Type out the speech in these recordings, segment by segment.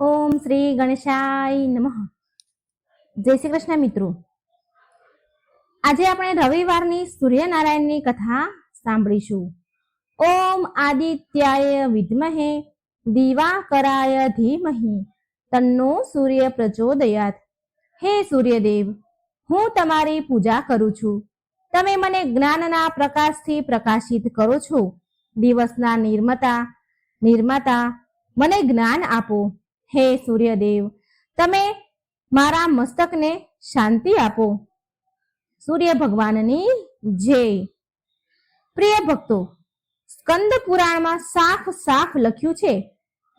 ઓમ શ્રી ગણેશાય નમઃ. જય શ્રી કૃષ્ણ મિત્રો. આજે આપણે રવિવારની સૂર્યનારાયણની કથા સાંભળીશું. ઓમ આદિત્યાય વિદ્મહે દિવાકરાય ધીમહિ તન્નો સૂર્ય પ્રચોદયાત. હે સૂર્યદેવ, હું તમારી પૂજા કરું છું. તમે મને જ્ઞાનના પ્રકાશથી પ્રકાશિત કરો છો. દિવસના નિર્માતા મને જ્ઞાન આપો. હે સૂર્યદેવ, તમે મારા મસ્તકને શાંતિ આપો. સૂર્ય ભગવાનની જય. પ્રિય ભક્તો, સ્કંદ પુરાણમાં સાફ લખ્યું છે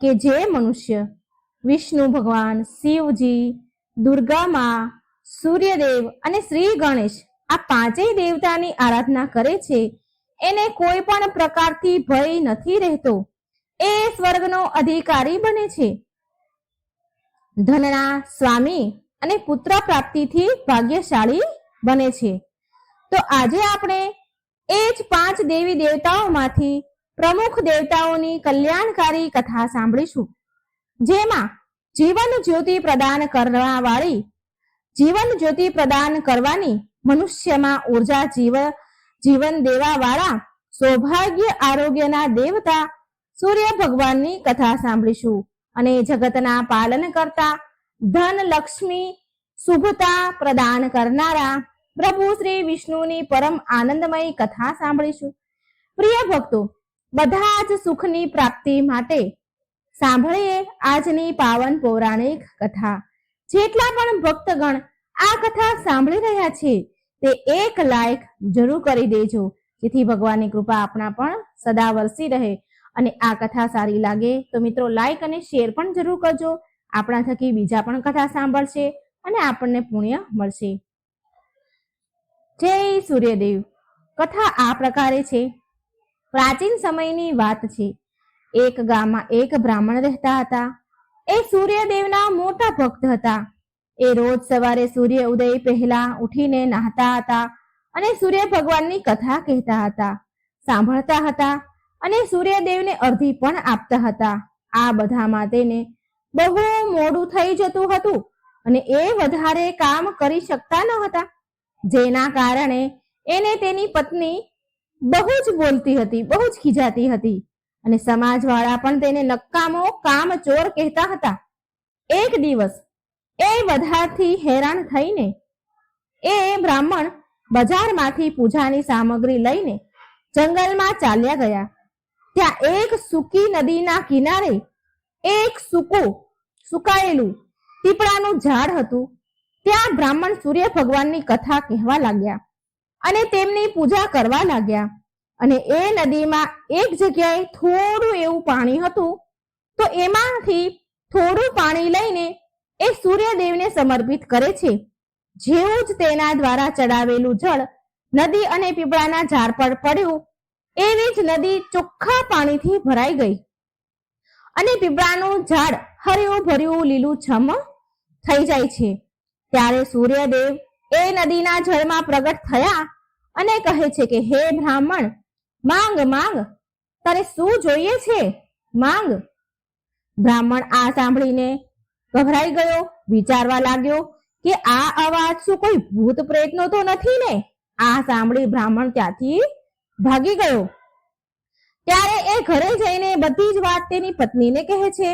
કે જે મનુષ્ય વિષ્ણુ ભગવાન, શિવજી, દુર્ગા માં, સૂર્યદેવ અને શ્રી ગણેશ આ પાંચેય દેવતાની આરાધના કરે છે એને કોઈ પણ પ્રકારથી ભય નથી રહેતો. એ સ્વર્ગનો અધિકારી બને છે. ધનના સ્વામી અને પુત્ર પ્રાપ્તિથી ભાગ્યશાળી બને છે. તો આજે આપણે એ જ 5 દેવી દેવતાઓમાંથી પ્રમુખ દેવતાઓની કલ્યાણકારી કથા સાંભળીશું, જેમાં જીવન જ્યોતિ પ્રદાન કરવાની, મનુષ્યમાં ઉર્જા જીવન દેવા વાળા સૌભાગ્ય આરોગ્યના દેવતા સૂર્ય ભગવાનની કથા સાંભળીશું અને જગતના પાલન કરતા, ધન લક્ષ્મી શુભતા પ્રદાન કરનારા પ્રભુ શ્રી વિષ્ણુની પરમ આનંદમય કથા સાંભળીશું. પ્રિય ભક્તો, બધા જ સુખની પ્રાપ્તિ માટે સાંભળીએ આજની પાવન પૌરાણિક કથા. જેટલા પણ ભક્તગણ આ કથા સાંભળી રહ્યા છે તે એક લાઈક જરૂર કરી દેજો, જેથી ભગવાનની કૃપા આપણા પણ સદા વરસી રહે. અને આ કથા સારી લાગે તો મિત્રો લાઈક અને શેર પણ જરૂર કરજો. આપણા થકી બીજા પણ કથા સાંભળશે અને આપણને પુણ્ય મળશે. જય સૂર્યદેવ. કથા આ પ્રકારે છે. પ્રાચીન સમયની વાત છે. એક ગામમાં એક બ્રાહ્મણ રહેતા હતા. એ સૂર્યદેવના મોટા ભક્ત હતા. એ રોજ સવારે સૂર્ય ઉદય પહેલા ઉઠીને નહાતા હતા અને સૂર્ય ભગવાનની કથા કહેતા હતા, સાંભળતા હતા અને સૂર્યદેવને અર્ધી પણ આપતા હતા. આ બધામાં તેને બહુ મોડું થઈ જતું હતું અને એ વધારે કામ કરી શકતા ન હતા, જેના કારણે એને તેની પત્ની બહુ જ બોલતી હતી, બહુ જ ખીજાતી હતી અને સમાજવાળા પણ તેને નકામો કામચોર કહેતા હતા. એક દિવસ એ વધારથી હેરાન થઈને એ બ્રાહ્મણ બજારમાંથી પૂજાની સામગ્રી લઈને જંગલમાં ચાલ્યા ગયા. ત્યાં એક સૂકી નદીના કિનારે એક સુકાયેલું પીપળાનું ઝાડ હતું. ત્યાં બ્રાહ્મણ સૂર્ય ભગવાનની કથા કહેવા લાગ્યા અને તેમની પૂજા કરવા લાગ્યા. અને એ નદીમાં એક જગ્યાએ થોડું એવું પાણી હતું, તો એમાંથી થોડું પાણી લઈને એ સૂર્યદેવને સમર્પિત કરે છે. જેવું જ તેના દ્વારા ચડાવેલું જળ નદી અને પીપળાના ઝાડ પર પડ્યું, એવી જ નદી ચોખ્ખા પાણીથી ભરાઈ ગઈ અને પીપળાનું ઝાડ હર્યું ભર્યું લીલું છમ થઈ જાય છે. ત્યારે સૂર્યદેવ એ નદીના જળમાં પ્રગટ થયા અને કહે છે કે હે બ્રાહ્મણ, માંગ, તને શું જોઈએ છે? માંગ. બ્રાહ્મણ આ સાંભળીને ગભરાઈ ગયો. વિચારવા લાગ્યો કે આ અવાજ શું કોઈ ભૂત પ્રેતનો તો નથી ને? આ સાંભળી બ્રાહ્મણ ત્યાંથી ભાગી ગયો. ત્યારે એ ઘરે જઈને બધી જ વાત તેની પત્નીને કહે છે.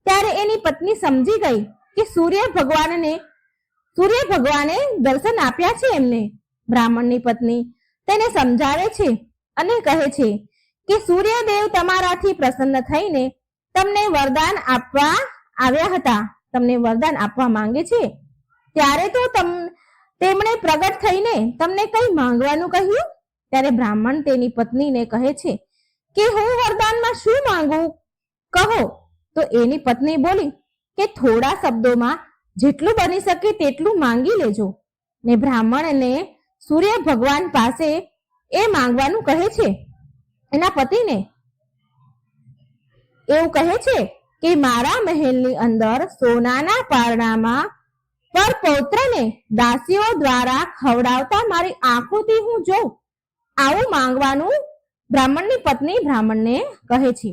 ત્યારે એની પત્ની સમજી ગઈ કે સૂર્ય ભગવાને દર્શન આપ્યા છે એમને. બ્રાહ્મણની પત્ની તેને સમજાવે છે અને કહે છે કે સૂર્યદેવ તમારાથી પ્રસન્ન થઈને તમને વરદાન આપવા આવ્યા હતા, તમને વરદાન આપવા માંગે છે. ત્યારે તો તેમણે પ્રગટ થઈને તમને કઈ માંગવાનું કહ્યું? ત્યારે બ્રાહ્મણ તેની પત્નીને કહે છે કે હું વરદાનમાં શું માંગુ કહો. તો એની પત્ની બોલી કે થોડા શબ્દોમાં જેટલું બની શકે તેટલું માંગી લેજો. ને બ્રાહ્મણને સૂર્ય ભગવાન પાસે એ માંગવાનું કહે છે. એના પતિને એવું કહે છે કે મારા મહેલની અંદર સોનાના પારણામાં પર પૌત્રને દાસીઓ દ્વારા ખવડાવતા મારી આંખોથી હું જોઉં, આવું માંગવાનું બ્રાહ્મણની પત્ની બ્રાહ્મણને કહે છે.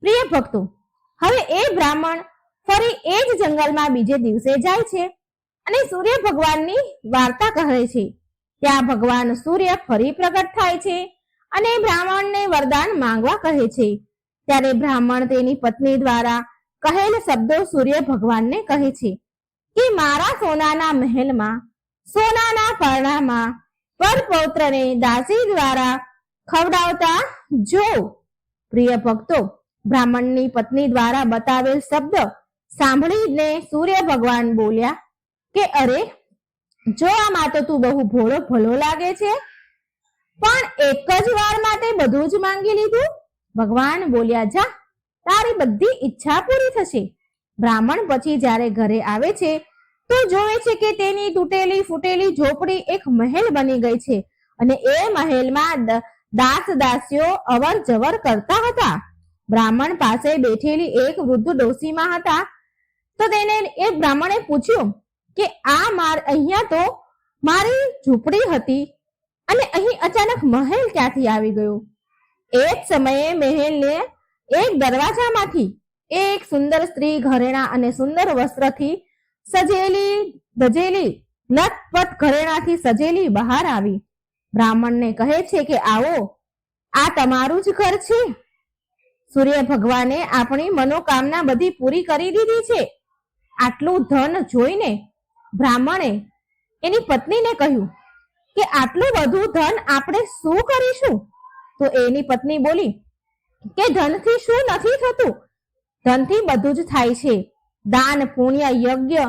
પ્રિય ભક્તો, હવે એ બ્રાહ્મણ ફરી એ જ જંગલમાં બીજે દિવસે જાય છે અને સૂર્ય ભગવાનની વાર્તા કહે છે. ત્યાં ભગવાન સૂર્ય ફરી પ્રગટ થાય છે અને બ્રાહ્મણને વરદાન માંગવા કહે છે. ત્યારે બ્રાહ્મણ તેની પત્ની દ્વારા કહેલ શબ્દો સૂર્ય ભગવાનને કહે છે કે મારા સોનાના મહેલમાં, સોનાના પરણામાં પરપૌત્રને દાસી દ્વારા ખવડાવતા જો. પ્રિય ભક્તો, બ્રાહ્મણની પત્ની દ્વારા બતાવેલ શબ્દ સાંભળીને સૂર્ય ભગવાન બોલ્યા કે અરે, જો આમાં તો તું બહુ ભોળો ભલો લાગે છે, પણ એક જ વાર માટે બધું જ માંગી લીધું. ભગવાન બોલ્યા, જા, તારી બધી ઈચ્છા પૂરી થશે. બ્રાહ્મણ પછી જ્યારે ઘરે આવે છે તો જોવે છે કે તેની તૂટેલી ફૂટેલી ઝોપડી એક મહેલ બની ગઈ છે અને એ મહેલમાં દાસ દાસીઓ અવર જવર કરતા હતા. બ્રાહ્મણ પાસે બેઠેલી એક વૃદ્ધ ડોસીમાં હતા તો તેને એ બ્રાહ્મણે પૂછ્યું કે અહીંયા તો મારી ઝૂંપડી હતી અને અહીં અચાનક મહેલ ક્યાંથી આવી ગયો? એ જ સમયે મહેલને એક દરવાજામાંથી એક સુંદર સ્ત્રી ઘરેણા અને સુંદર વસ્ત્રથી સજેલી ધજેલી લથપથ ઘરેણાથી સજેલી બહાર આવી. બ્રાહ્મણને કહે છે કે આવો, આ તમારું જ ઘર છે. સૂર્ય ભગવાને આપણી મનોકામના બધી પૂરી કરી દીધી છે. આટલું ધન જોઈને બ્રાહ્મણે એની પત્નીને કહ્યું કે આટલું બધું ધન આપણે શું કરીશું? તો એની પત્ની બોલી કે ધનથી શું નથી થતું, ધનથી બધું જ થાય છે. દાન, પુણ્ય, યજ્ઞ,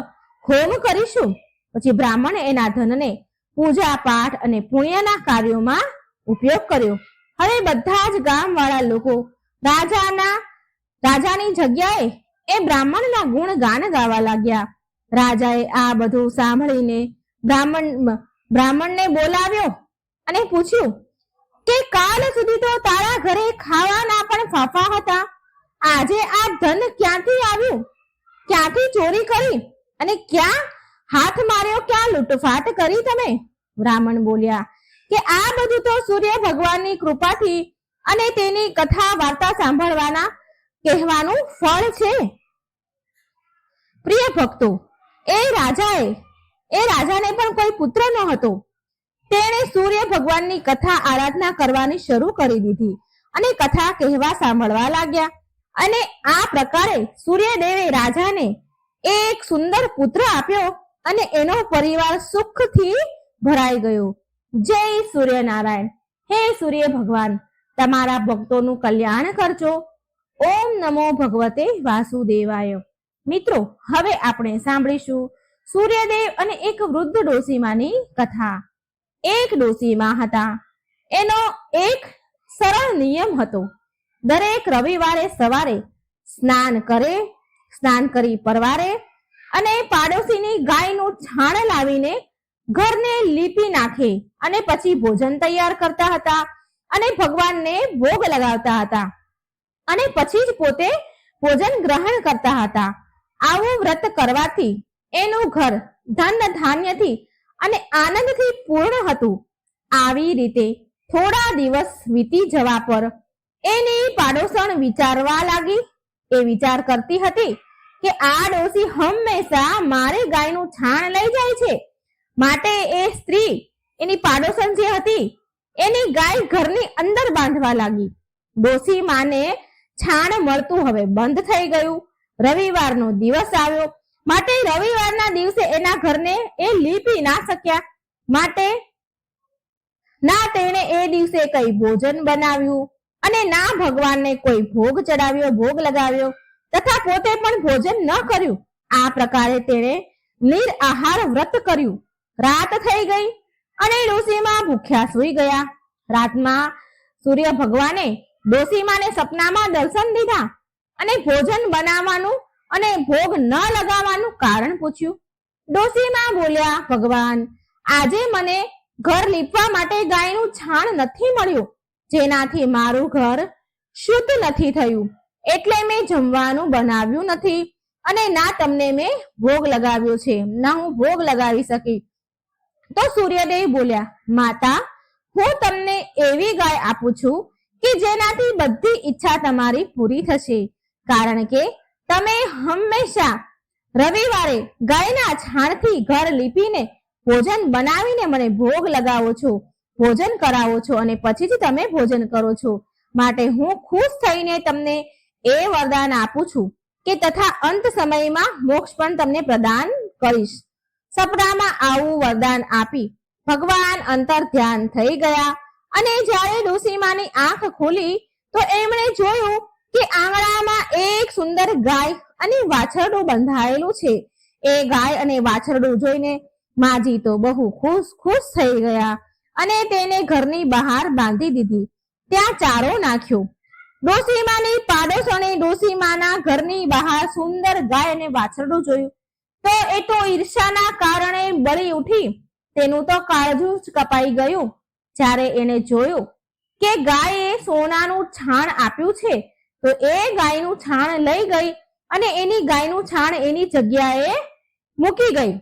હોમ કરીશું. પછી બ્રાહ્મણે એના ધનને પૂજા પાઠ અને પુણ્યના કાર્યોમાં ઉપયોગ કર્યો. હવે બધા જ ગામવાળા લોકો રાજાની જગ્યાએ એ બ્રાહ્મણના ગુણ ગાન ગાવા લાગ્યા. રાજાએ આ બધું સાંભળીને બ્રાહ્મણને બોલાવ્યો અને પૂછ્યું કે કાલ સુધી તો તારા ઘરે ખાવાના પણ ફાફા હતા, આજે આ ધન ક્યાંથી આવ્યું? ક્યાંથી ચોરી કરી અને ક્યાં હાથ માર્યો, ક્યાં લૂંટફાટ કરી તમે? બ્રાહ્મણ બોલ્યા કે આ બધું તો સૂર્ય ભગવાનની કૃપાથી અને તેની કથા વાર્તા સાંભળવાના કહેવાનું ફળ છે. પ્રિય ભક્તો, એ રાજાને પણ કોઈ પુત્ર ન હતો. તેણે સૂર્ય ભગવાનની કથા આરાધના કરવાની શરૂ કરી દીધી અને કથા કહેવા સાંભળવા લાગ્યા. અને આ પ્રકારે સૂર્યદેવે રાજાને એક સુંદર પુત્ર આપ્યો અને એનો પરિવાર સુખથી ભરાઈ ગયો. જય સૂર્યનારાયણ. હે સૂર્ય ભગવાન, તમારા ભક્તોનું કલ્યાણ કરજો. ઓમ નમો ભગવતે વાસુદેવાય. મિત્રો, હવે આપણે સાંભળીશું સૂર્યદેવ અને એક વૃદ્ધ ડોસીમાની કથા. એક ડોસીમાં હતા. એનો એક સરળ નિયમ હતો. દરેક રવિવારે સવારે સ્નાન કરી પરવારે અને પાડોશીની ગાયનું છાણ લાવીને ઘરને લીપી નાખે અને પછી ભોજન તૈયાર કરતા હતા અને ભગવાનને ભોગ લગાવતા હતા અને પછી જ પોતે ભોજન ગ્રહણ કરતા હતા. આવું વ્રત કરવાથી એનું ઘર ધન ધાન્યથી અને આનંદથી પૂર્ણ હતું. આવી રીતે થોડા દિવસ વીતી જવા પર એની પાડોશણ વિચારવા લાગી. એ વિચાર કરતી હતી કે આ ડોસી હંમેશા મારી ગાયનું છાણ લઈ જાય છે, માટે એ સ્ત્રી એની પાડોશણ જે હતી એની ગાય ઘરની અંદર બાંધવા લાગી. ડોસી માને છાણ મળતું હવે બંધ થઈ ગયું. રવિવારનો દિવસ આવ્યો, માટે રવિવારના દિવસે એના ઘરને એ લીપી ના શક્યા. માટે ના તેણે એ દિવસે કઈ ભોજન બનાવ્યું અને ના ભગવાનને કોઈ ભોગ ચડાવ્યો, ભોગ લગાવ્યો તથા પોતે પણ ભોજન ન કર્યું. આ પ્રકારે તેણે નિરાહાર વ્રત કર્યું. રાત થઈ ગઈ અને ડોસીમા ભૂખ્યા સૂઈ ગયા. રાતમાં સૂર્ય ભગવાને ડોસીમાને સપનામાં દર્શન દીધા અને ભોજન બનાવવાનું અને ભોગ ન લગાવવાનું કારણ પૂછ્યું. ડોસીમા બોલ્યા, ભગવાન, આજે મને ઘર લીપવા માટે ગાયનું છાણ નથી મળ્યું, જેનાથી મારું ઘર શુદ્ધ નથી થયું, એટલે મેં જમવાનું બનાવ્યું નથી અને ના તમને મેં ભોગ લગાવ્યો છે, ના હું ભોગ લગાવી શકી. તો સૂર્યદેવ બોલ્યા, માતા, હું તમને એવી ગાય આપું છું કે જેનાથી બધી ઈચ્છા તમારી પૂરી થશે, કારણ કે તમે હંમેશા રવિવારે ગાયના છાણથી ઘર લીપીને ભોજન બનાવીને મને ભોગ લગાવો છો, ભોજન કરાવો છો અને પછી જ તમે ભોજન કરો છો. માટે હું ખુશ થઈને તમને એ વરદાન આપું છું કે તથા અંત સમયમાં મોક્ષ પણ તમને પ્રદાન કરીશ. સપનામાં આવું વરદાન આપી ભગવાન અંતર ધ્યાન થઈ ગયા અને જ્યારે ડોસીમાની આંખ ખુલી તો એમણે જોયું કે આંગણામાં એક સુંદર ગાય અને વાછરડું બંધાયેલું છે. એ ગાય અને વાછરડું જોઈને માજી તો બહુ ખુશ થઈ ગયા અને તેને ઘરની બહાર બાંધી દીધી, ત્યાં ચારો નાખ્યો. ડોસીમાની પાડોશણે ડોસીમાના ઘરની બહાર સુંદર ગાય અને વાછરડું જોયું તો એ તો ઈર્ષાના કારણે બળી ઉઠી. તેનું તો કાળજું જ કપાઈ ગયું. જ્યારે એને જોયું કે ગાયે સોનાનું છાણ આપ્યું છે તો એ ગાયનું છાણ લઈ ગઈ અને એની ગાયનું છાણ એની જગ્યાએ મૂકી ગઈ.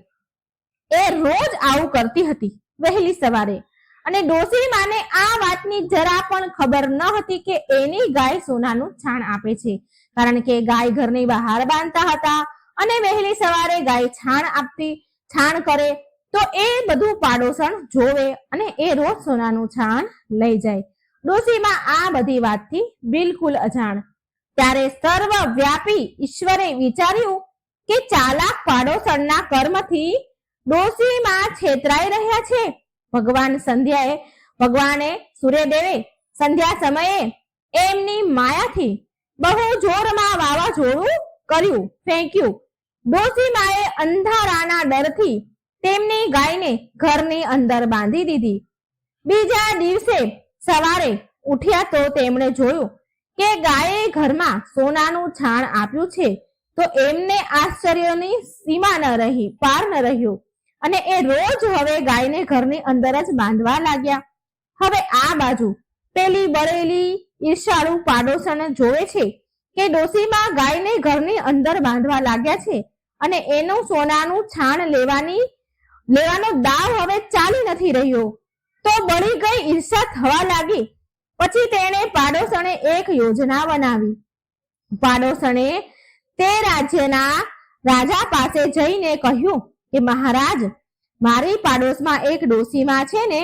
એ રોજ આવું કરતી હતી વહેલી સવારે અને ડોસીમાને આ વાતની જરા પણ ખબર ન હતી કે એની ગાય સોનાનું છાણ આપે છે, કારણ કે ગાય ઘરની બહાર બાંધતા હતા અને વહેલી સવારે ગાય છાણ કરે તો એ બધું પાડોશણ જોવે અને એ રોજ સોનાનું છાણ લઈ જાય. ડોસીમા આ બધી વાતથી બિલકુલ અજાણ. ત્યારે સર્વવ્યાપી ઈશ્વરે વિચાર્યું કે ચાલાક પાડોશણના કર્મથી ડોસીમા છેતરાઈ રહ્યા છે. ભગવાને સૂર્યદેવે સંધ્યા સમયે એમની માયાથી બહુ જોરમાં વાવાઝોડું ફેંક્યું. ડોસીમાએ અંધારાના ડરથી તેમની ગાયને ઘરની અંદર બાંધી દીધી. બીજા દિવસે સવારે ઉઠ્યા તો તેમણે જોયું કે ગાયે ઘરમાં સોનાનું છાણ આપ્યું છે તો એમને આશ્ચર્યની સીમા પાર ન રહ્યું અને એ રોજ હવે ગાયને ઘરની અંદર જ બાંધવા લાગ્યા. હવે આ બાજુ પેલી બળેલી ઈર્ષાળુ પાડોશણ જોવે છે કે ડોસીમા ગાયને ઘરની અંદર બાંધવા લાગ્યા છે અને એનું સોનાનું છાણ લેવાનો દાવ હવે ચાલી નથી રહ્યો તો બળી ગઈ ઈર્ષા થવા લાગી. પછી તેણે પાડોશણે એક યોજના બનાવી. પાડોશણે તે રાજ્યના રાજા પાસે જઈને કહ્યું કે મહારાજ, મારી પાડોશમાં એક ડોસીમા છે ને,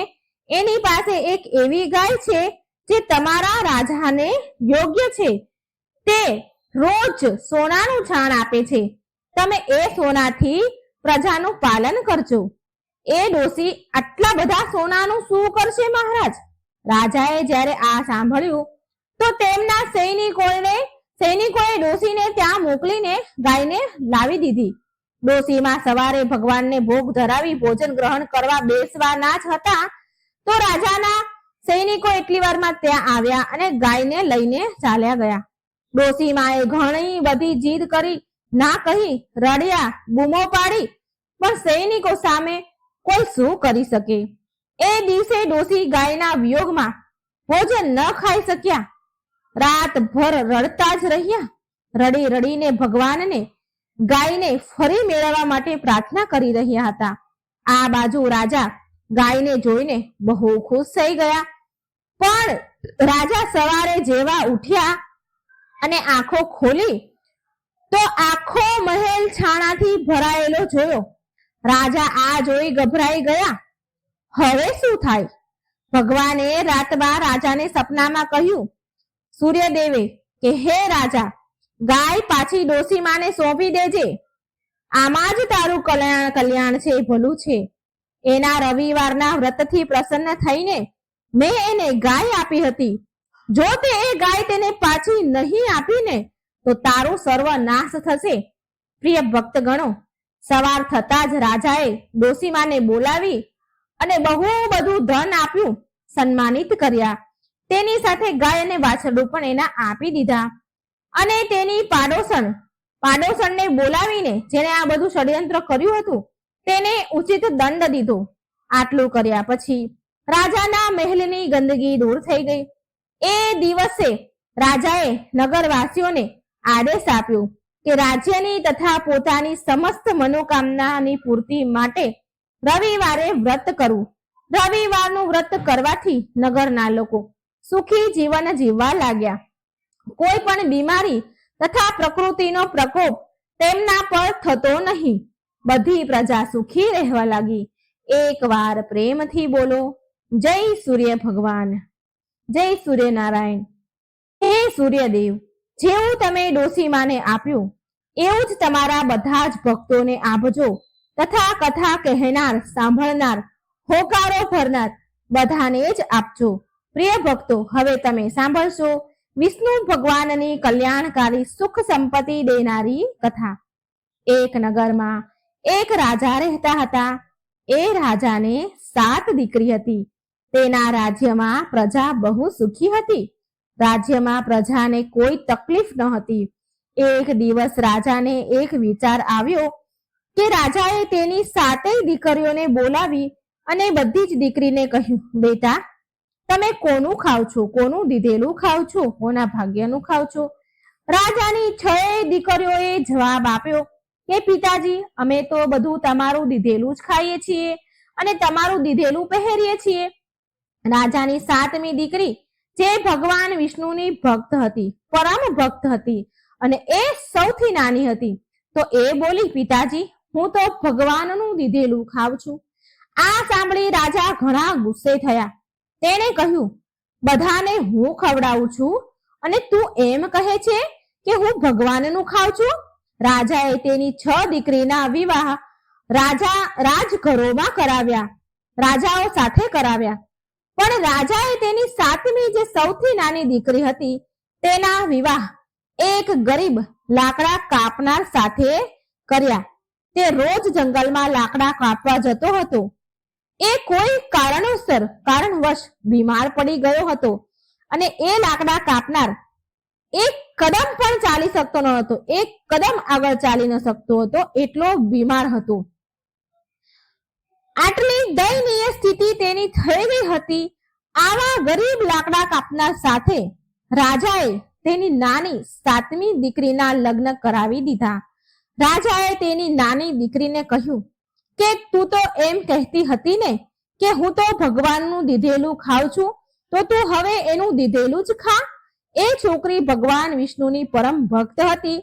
એની પાસે એક એવી ગાય છે જે તમારા રાજાને યોગ્ય છે. તે રોજ સોનાનું છાણ આપે છે. તમે એ સોનાથી પ્રજાનું પાલન કરજો. એ ડોસી આટલા બધા સોનાનું શું કરશે મહારાજ? રાજાએ જ્યારે આ સાંભળ્યું તો તેમના સૈનિકોએ ડોસીને ત્યાં મોકલીને ગાયને લાવી દીધી. ડોસીમાં સવારે ભગવાનને ભોગ ધરાવી ભોજન ગ્રહણ કરવા બેસવાના જ હતા તો રાજાના સૈનિકો એટલી વારમાં ત્યાં આવ્યા અને ગાયને લઈને ચાલ્યા ગયા. ડોસીમાએ ઘણી બધી જીદ કરી, ના કહી, રડ્યા, બૂમો પાડી, પણ સૈનિકો સામે કોઈ શું કરી શકે? એ દિવસે ડોસી ગાયના વિયોગમાં ભોજન ન ખાઈ શક્યા. રાતભર રડતા જ રહ્યા. રડી રડીને ભગવાનને ગાયને ફરી મેળવવા માટે પ્રાર્થના કરી રહ્યા હતા. આ બાજુ રાજા ગાયને જોઈને બહુ ખુશ થઈ ગયા. પણ રાજા સવારે જેવા ઉઠ્યા અને આંખો ખોલી તો આખો મહેલ છાણાથી ભરાયેલો જોયો. રાજા આ જોઈ ગભરાઈ ગયા. હવે શું થાય? ભગવાને રાતમાં રાજાને સપનામાં કહ્યું, સૂર્યદેવે કે હે રાજા, ગાય પાછી ડોસીમાને સોંપી દેજે. આમાં જ તારું કલ્યાણ છે, ભલું છે. એના રવિવારના વ્રતથી પ્રસન્ન થઈને મેં એને ગાય આપી હતી. જો તે એ ગાય તેને પાછી નહીં આપીને તો તારું સર્વનાશ થશે. પ્રિય ભક્તગણો, સવાર થતા જ રાજાએ ડોસીમાને બોલાવી અને બહુ બધું ધન આપ્યું, સન્માનિત કર્યા. તેની સાથે ગાય અને વાછરડું પણ એના આપી દીધા અને તેની પાડોશણને બોલાવીને જેને આ બધું ષડયંત્ર કર્યું હતું તેને ઉચિત દંડ દીધો. આટલું કર્યા પછી રાજાના મહેલની ગંદકી દૂર થઈ ગઈ. એ દિવસે રાજાએ નગરવાસીઓને આદેશ આપ્યો કે રાજ્યની તથા પોતાની સમસ્ત મનોકામનાની પૂર્તિ માટે રવિવારે વ્રત કરવું. રવિવારનું વ્રત કરવાથી નગરના લોકો સુખી જીવન જીવવા લાગ્યા. કોઈ પણ બીમારી તથા પ્રકૃતિનો પ્રકોપ તેમના પર થતો નહીં. બધી પ્રજા સુખી રહેવા લાગી. એકવાર પ્રેમથી બોલો, જય સૂર્ય ભગવાન, જય સૂર્યનારાયણ. હે સૂર્યદેવ, જેવું તમે ડોસીમાને આપ્યું એવું જ તમારા બધા જ ભક્તોને આપજો તથા કથા કહેનાર, સાંભળનાર, હોકારો ભરનાર બધાને જ આપજો. પ્રિય ભક્તો, હવે તમે સાંભળશો વિષ્ણુ ભગવાનની કલ્યાણકારી સુખ સંપત્તિ દેનારી કથા. એક નગરમાં એક રાજા રહેતા હતા. એ રાજાને 7 દીકરી હતી. તેના રાજ્યમાં પ્રજા બહુ સુખી હતી. રાજ્યમાં પ્રજાને કોઈ તકલીફ ન હતી. એક દિવસ રાજાને એક વિચાર આવ્યો કે રાજાએ તેની 7 દીકરીઓને બોલાવી અને બધી જ દીકરીને કહ્યું, બેટા, તમે કોનું ખાવ છો? કોનું દીધેલું ખાવ છો? કોના ભાગ્યનું ખાવ છો? રાજાની 6 દીકરીઓએ જવાબ આપ્યો કે પિતાજી, અમે તો બધું તમારું દીધેલું જ ખાઈએ છીએ અને તમારું દીધેલું પહેરીએ છીએ. રાજાની 7મી દીકરી, જે ભગવાન વિષ્ણુની ભક્ત હતી, પરમ ભક્ત હતી અને એ સૌથી નાની હતી, તો એ બોલી, પિતાજી, હું તો ભગવાનનું દીધેલું ખાઉં છું. આ સાંભળી રાજા ઘણા ગુસ્સે થયા. તેણે કહ્યું, બધાને હું ખવડાવું છું અને તું એમ કહે છે કે હું ભગવાનનું ખાઉં છું? રાજાએ તેની 6 દીકરીના વિવાહ રાજઘરોમાં કરાવ્યા, રાજાઓ સાથે કરાવ્યા. પણ રાજાએ તેની 7મી, જે સૌથી નાની દીકરી હતી, તેના વિવાહ એક ગરીબ લાકડા કાપનાર સાથે કર્યા. તે રોજ જંગલમાં લાકડા કાપવા જતો હતો. એ કોઈ કારણવશ બીમાર પડી ગયો હતો અને એ લાકડા કાપનાર એક કદમ પણ ચાલી શકતો ન હતો. એક કદમ આગળ ચાલી ન શકતો હતો, એટલો બીમાર હતો. આટલી દયનીય સ્થિતિ તેની થઈ ગઈ હતી. આવા ગરીબ લાકડા કાપનાર સાથે રાજાએ તેની નાની 7મી દીકરીના લગ્ન કરાવી દીધા. રાજાએ તેની નાની દીકરીને કહ્યું કે તું તો એમ કહેતી હતી ને કે હું તો ભગવાનનું દીધેલું ખાઉં છું, તો તું હવે એનું દીધેલું જ ખા. એ છોકરી ભગવાન વિષ્ણુની પરમ ભક્ત હતી.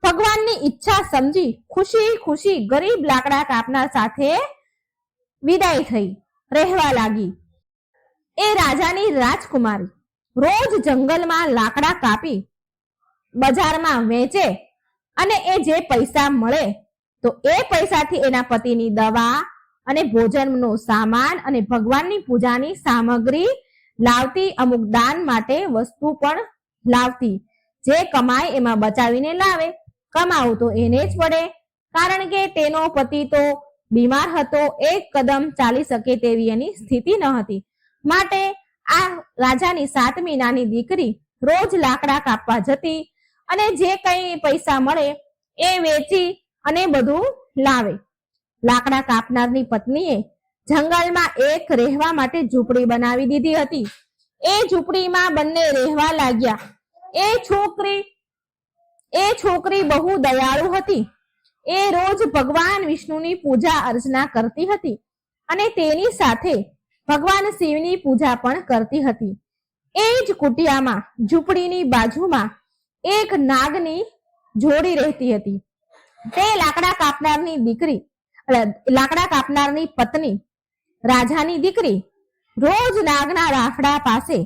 ભગવાનની ઈચ્છા સમજી ખુશી ખુશી ગરીબ લાકડા કાપનાર સાથે વિદાય થઈ રહેવા લાગી. એ રાજાની રાજકુમારી રોજ જંગલમાં લાકડા કાપી બજારમાં વેચે અને એ જે પૈસા મળે તો એ પૈસાથી એના પતિની દવા અને ભોજનનો સામાન અને ભગવાનની પૂજાની સામગ્રી લાવતી. અમુક દાન માટે વસ્તુ પણ લાવતી. જે કમાય એમાં બચાવીને લાવે. કમાવું તો એને જ પડે, કારણ કે તેનો પતિ તો બીમાર હતો. એક કદમ ચાલી શકે તેવી એની સ્થિતિ ન હતી. માટે આ રાજાની 7મી નાની દીકરી રોજ લાકડા કાપવા જતી અને જે કંઈ પૈસા મળે એ વેચી અને બધું લાવે. લાકડા કાપનારની પત્નીએ જંગલમાં એક રહેવા માટે ઝૂંપડી બનાવી દીધી હતી. એ ઝૂંપડીમાં બંને રહેવા લાગ્યા. એ છોકરી બહુ દયાળુ હતી. એ રોજ ભગવાન વિષ્ણુની પૂજા અર્ચના કરતી હતી અને તેની સાથે ભગવાન શિવની પૂજા પણ કરતી હતી. એ જ કુટિયામાં ઝૂંપડીની બાજુમાં એક નાગની જોડી રહેતી હતી. તે લાકડા કાપનારની પત્ની, રાજાની દીકરી, રોજ નાગના રાફડા પાસે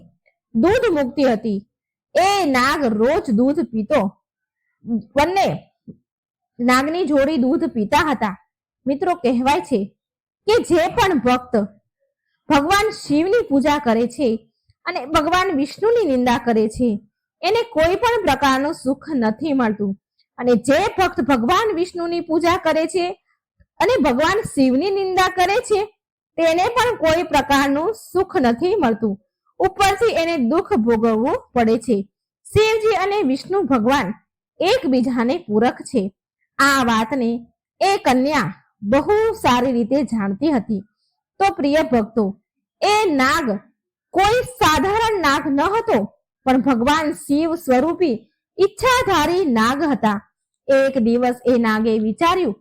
દૂધ મૂકતી હતી. એ નાગ રોજ દૂધ પીતો. બંને નાગની જોડી દૂધ પીતા હતા. મિત્રો, કહેવાય છે કે જે પણ ભક્ત ભગવાન શિવની પૂજા કરે છે અને ભગવાન વિષ્ણુની નિંદા કરે છે એને કોઈ પણ પ્રકારનું સુખ નથી મળતું. અને જે ભક્ત ભગવાન વિષ્ણુની પૂજા કરે છે અને ભગવાન શિવની નિંદા કરે છે તેને પણ કોઈ પ્રકારનું સુખ નથી મળતું. ઉપરથી એને દુઃખ ભોગવવું પડે છે. શિવજી અને વિષ્ણુ ભગવાન એકબીજાને પૂરક છે. આ વાતને એ કન્યા બહુ સારી રીતે જાણતી હતી. તો પ્રિય ભક્તો, એ નાગ કોઈ સાધારણ નાગ ન હતો, પણ ભગવાન શિવ સ્વરૂપી ઈચ્છાધારી નાગ હતા. એક દિવસ એ નાગે વિચાર્યું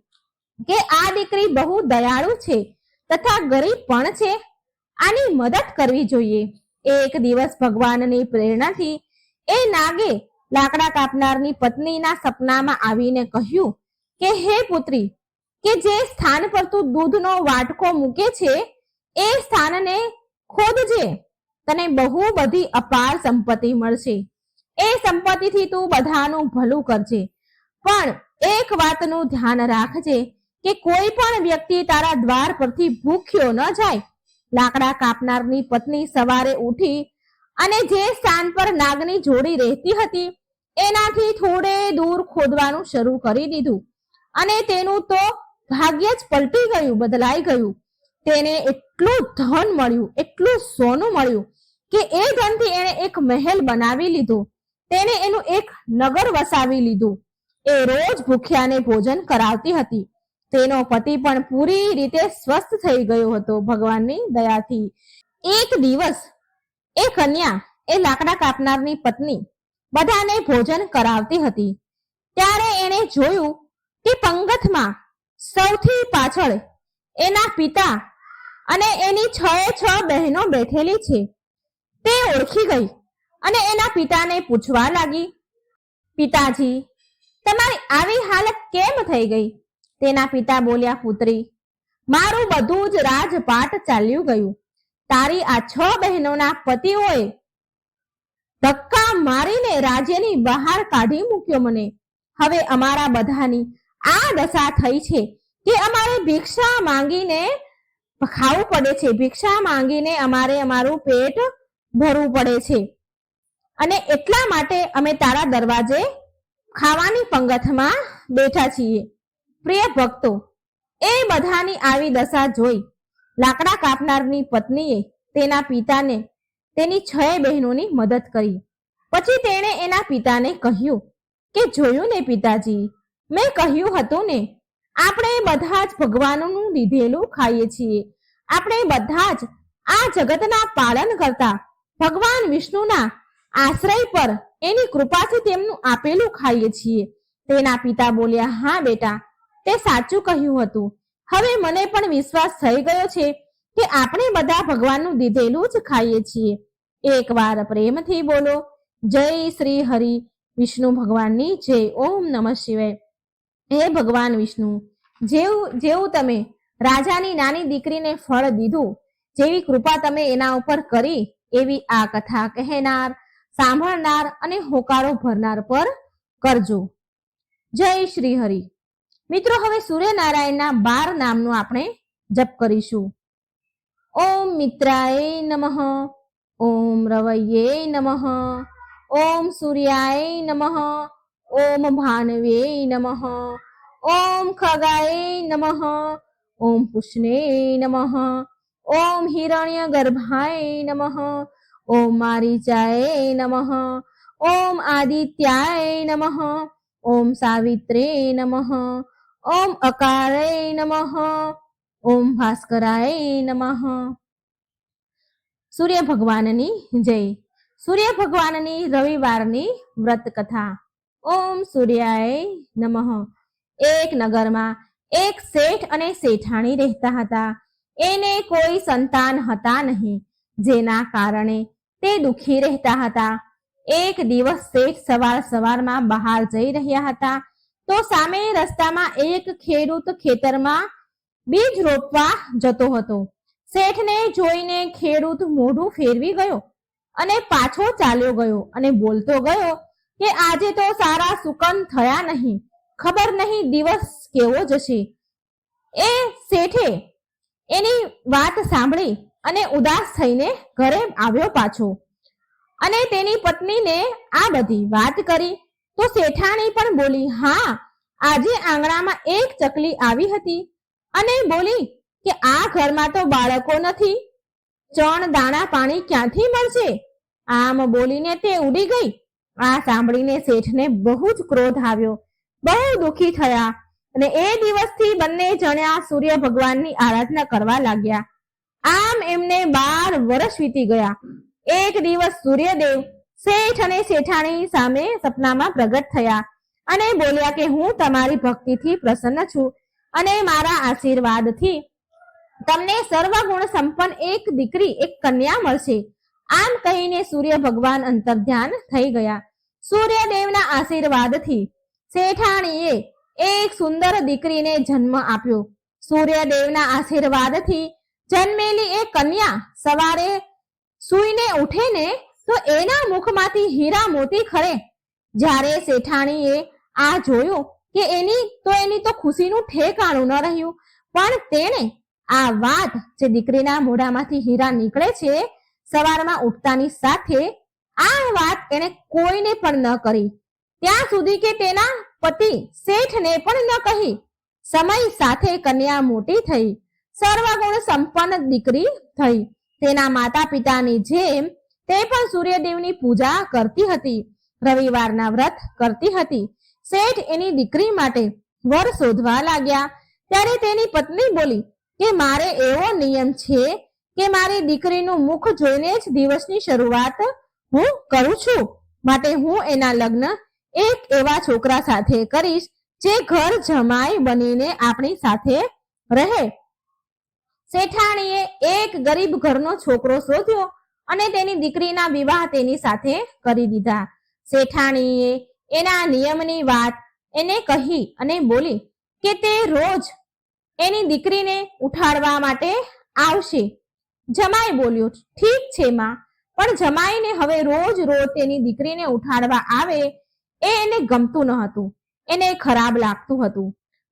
કે આ દીકરી બહુ દયાળુ છે તથા ગરીબ પણ છે, આની મદદ કરવી જોઈએ. એક દિવસ ભગવાનની પ્રેરણાથી એ નાગે લાકડા કાપનારની પત્નીના સપનામાં આવીને કહ્યું કે હે પુત્રી, કે જે સ્થાન પર તું દૂધનો વાટકો મૂકે છે એ સ્થાનને ખોદજે, તને બહુ બધી અપાર સંપત્તિ મળશે. એ સંપત્તિથી તું બધાનું ભલું કરજે, પણ એક વાતનું ધ્યાન રાખજે કે કોઈ પણ વ્યક્તિ તારા દ્વાર પરથી ભૂખ્યો ન જાય. લાકડા કાપનારની પત્ની સવારે ઉઠી અને જે સ્થાન પર નાગની જોડી રહેતી હતી એનાથી થોડે દૂર ખોદવાનું શરૂ કરી દીધું અને તેનું તો ભાગ્ય જ પલટી ગયું, બદલાઈ ગયું. તેને એટલું ધન મળ્યું, એટલું સોનું મળ્યું કે એ ધનથી એણે એક મહેલ બનાવી લીધો. તેને એનું એક નગર વસાવી લીધું. એ રોજ ભૂખ્યાને ભોજન કરાવતી હતી. તેનો પતિ પણ પૂરી રીતે સ્વસ્થ થઈ ગયો હતો ભગવાનની દયાથી. એક દિવસ એ કન્યા, એ લાકડા કાપનારની પત્ની બધાને ભોજન કરાવતી હતી. ત્યારે એણે જોયું કે પંગતમાં સૌથી પાછળ એના પિતા અને એની 6 બહેનો બેઠેલી છે. તે ઓળખી ગઈ અને એના પિતાને પૂછવા લાગી, પિતાજી, તમારી આવી હાલત કેમ થઈ ગઈ? તેના પિતા બોલ્યા, પુત્રી, મારું બધું જ રાજપાટ ચાલ્યું ગયું. તારી આ 6 બહેનોના પતિઓએ ધક્કા મારીને રાજ્યની બહાર કાઢી મૂક્યો મને. હવે અમારા બધાની આ દશા થઈ છે કે અમારે ભિક્ષા માંગીને ખાવું પડે છે, ભિક્ષા માંગીને અમારે અમારું પેટ ભરવું પડે છે અને એટલા માટે અમે તારા દરવાજે ખાવાની પંગતમાં બેઠા છીએ. પ્રિય ભક્તો, એ બધાની આવી દશા જોઈ લાકડા કાપનારની પત્નીએ તેના પિતાને તેની 6 બહેનોની મદદ કરી. પછી તેણે એના પિતાને કહ્યું કે જોયું ને પિતાજી, મેં કહ્યું હતું ને, આપણે બધા જ ભગવાનનું લીધેલું ખાઈએ છીએ. આપણે બધા જ આ જગતના પાલન કરતા ભગવાન વિષ્ણુના આશ્રય પર એની કૃપાથી તેમનું આપેલું ખાઈએ છીએ. તેના પિતા બોલ્યા, હા બેટા, તે સાચું કહ્યું હતું. હવે મને પણ વિશ્વાસ થઈ ગયો છે કે આપણે બધા ભગવાનનું દીધેલું જ ખાઈએ છીએ. એકવાર પ્રેમથી બોલો, જય શ્રી હરિ વિષ્ણુ ભગવાનની જય. ઓમ નમઃ શિવાય. હે ભગવાન વિષ્ણુ, જેવું તમે રાજાની નાની દીકરીને ફળ દીધું, જેવી કૃપા તમે એના ઉપર કરી, એવી આ કથા કહેનાર, સાંભળનાર અને હોકારો ભરનાર પર કરજો. જય શ્રી હરિ. મિત્રો, હવે સૂર્યનારાયણના 12 નામનું આપણે જપ કરીશું. ઓમ મિત્રાય નમઃ, ઓમ રવૈયે નમઃ, ઓમ સૂર્યાય નમઃ, ઓમ ભાનવે નમઃ, ઓમ ખગાય નમઃ, ઓમ પુષ્ણે નમઃ, ઓમ હિરણ્ય ગર્ભાય નમઃ, ઓમ મારીચાય નમઃ, ઓમ આદિત્યાય નમઃ, ઓમ સાવિત્રે નમઃ, ઓમ અકારાય નમઃ, ઓમ ભાસ્કરાય નમઃ. સૂર્ય ભગવાનની જય. સૂર્ય ભગવાનની રવિવારની વ્રત કથા. ઓમ સૂર્યાય નમઃ. એક નગરમાં એક શેઠ અને શેઠાણી રહેતા હતા. એને કોઈ સંતાન હતા નહીં, જેના કારણે તે દુઃખી રહેતા હતા. એક દિવસ શેઠ સવારમાં બહાર જઈ રહ્યા હતા તો સામે રસ્તામાં એક ખેડૂત ખેતરમાં બીજ રોપવા જતો હતો. શેઠને જોઈને ખેડૂત મોઢું ફેરવી ગયો અને પાછો ચાલ્યો ગયો અને બોલતો ગયો કે આજે તો સારા સુકન થયા નહીં, ખબર નહીં દિવસ કેવો જશે. એ શેઠે એની વાત સાંભળી અને ઉદાસ થઈને ઘરે આવ્યો પાછો અને તેની પત્નીને આ બધી વાત કરી તો શેઠાણી પણ બોલી, હા, આજે આંગણામાં એક ચકલી આવી હતી અને બોલી કે આ ઘરમાં તો બાળકો નથી, ચણ દાણા પાણી ક્યાંથી મળશે? આમ બોલીને તે ઉડી ગઈ. આ સાંભળીને શેઠને બહુ જ ક્રોધ આવ્યો, બહુ દુઃખી થયા અને એ દિવસથી બંને જણા સૂર્ય ભગવાનની આરાધના કરવા લાગ્યા. આમ એમને 12 વર્ષ વીતી ગયા. એક દિવસ સૂર્યદેવ શેઠ અને શેઠાણી સામે સપનામાં પ્રગટ થયા અને બોલ્યા કે હું તમારી ભક્તિથી પ્રસન્ન છું અને મારા આશીર્વાદથી તમને સર્વગુણ સંપન્ન એક દીકરી, એક કન્યા મળશે. આમ કહીને સૂર્ય ભગવાન અંતર્ધ્યાન થઈ ગયા. સૂર્યદેવના આશીર્વાદથી શેઠાણીએ એક સુંદર દીકરીને જન્મ આપ્યો. સૂર્યદેવના આશીર્વાદથી જન્મેલી એ કન્યા સવારે સૂઈને ઉઠે ને તો એના મુખમાંથી હીરા મોતી ખરે. જ્યારે શેઠાણીએ આ જોયું કે એની તો ખુશીનું ઠેકાણું ન રહ્યું. પણ તેણે આ વાત જે દીકરીના મોઢામાંથી હીરા નીકળે છે સવારમાં ઉઠતાની સાથે આ વાત એને કોઈને પણ ન કરી, ત્યાં સુધી કે તેના પતિ શેઠને પણ ન કહી. સમય સાથે કન્યા મોટી થઈ, સર્વગુણ સંપન્ન દીકરી થઈ. તેના માતા પિતાની જેમ તે પણ સૂર્યદેવની પૂજા કરતી હતી, રવિવારના વ્રત કરતી હતી. શેઠ એની દીકરી માટે વર શોધવા લાગ્યા ત્યારે તેની પત્ની બોલી કે મારે એવો નિયમ છે કે મારી દીકરીનું મુખ જોઈને જ દિવસની શરૂઆત હું કરું છું, માટે હું એના લગ્ન એક એવા છોકરા સાથે કરીશ જે ઘર જમાઈ બનીને આપણી સાથે રહે. શેઠાણીએ એક ગરીબ ઘરનો છોકરો શોધ્યો અને તેની દીકરીના વિવાહ તેની સાથે કરી દીધા. શેઠાણીએ એના નિયમની વાત એને કહી અને બોલી કે તે રોજ એની દીકરીને ઉઠાડવા માટે આવશે. જમાઈ બોલ્યો, ઠીક છે માં, પણ જમાઈને હવે રોજ રોજ તેની દીકરીને ઉઠાડવા આવે એ એને ગમતું ન હતું, એને ખરાબ લાગતું હતું.